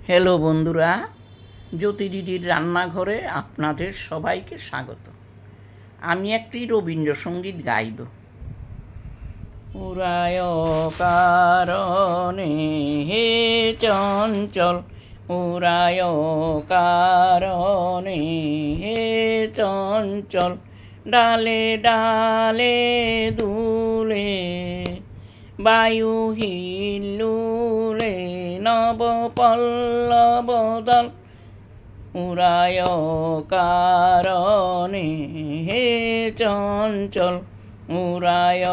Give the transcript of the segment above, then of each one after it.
Hello বন্ধুরা, জ্যোতি দিদির রান্নাঘরে আপনাদের সবাইকে স্বাগত। আমি একটি রবীন্দ্রসঙ্গীত গাইব। উড়ায় কারণে হে চঞ্চল, উড়ায় কারণে হে চঞ্চল, ডালে ডালে দুলে বায়ু হিল্লুলে নব পল্লবদল। উড়ায় কারণে হে চঞ্চল, উড়ায়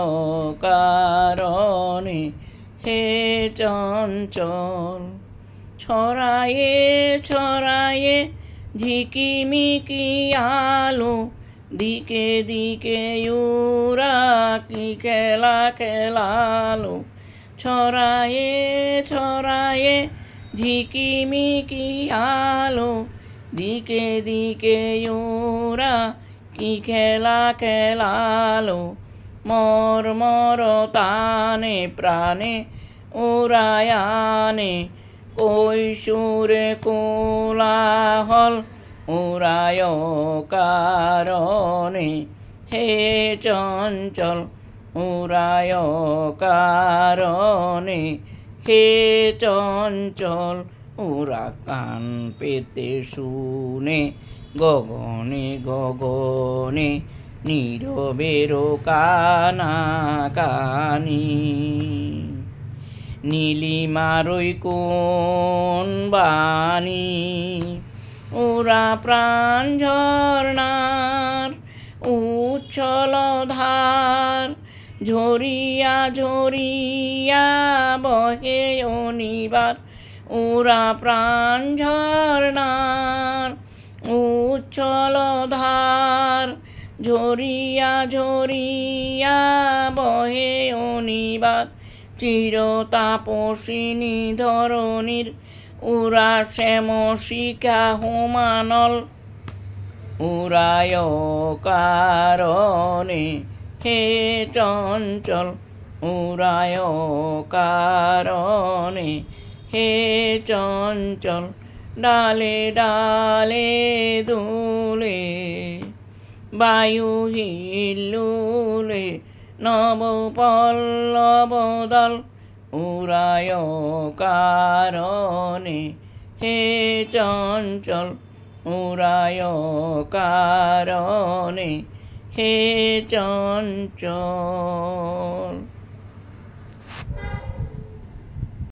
কারণে হে চঞ্চল। ছড়ায়ে ছড়ায়ে ঝিকিমিকি আলো, দিকে দিকে উড়া কি খেলা খেলালো। ছড়ায়ে ছড়ায়ে ঝিকিমিকি আলো, দিকে দিকে উড়া কি খেলা খেলালো। মর মর তানে প্রাণে উড়ায়ানে কৈশোরে কোলাহল। উড়ায় কারণে হে চঞ্চল, উড়ায় কারণে হে চঞ্চল। ওরা কান পেতে শুনে গগনে গগনে নীরবের কানাকানি। নীলিমারই কোন বাণী, ওরা প্রাণ ঝরনার উচ্ছল ধার। ঝরিয়া ঝরিয়া বহে অনিবার, ওরা প্রাণ ঝরনার উচ্ছল ধার। ঝরিয়া ঝরিয়া বহে অনিবার, চিরতাপসিনী ধরণীর উড়া শ্যাম শিখা হোমানল। উড়ায় কারণে হে চঞ্চল, উড়ায় কারণে হে চঞ্চল, ডালে ডালে দুলে বায়ু হিল্লুলে নব পল্লবদল। উড়ায় কারণে হে চঞ্চল, উড়ায় কারণে হে চঞ্চল।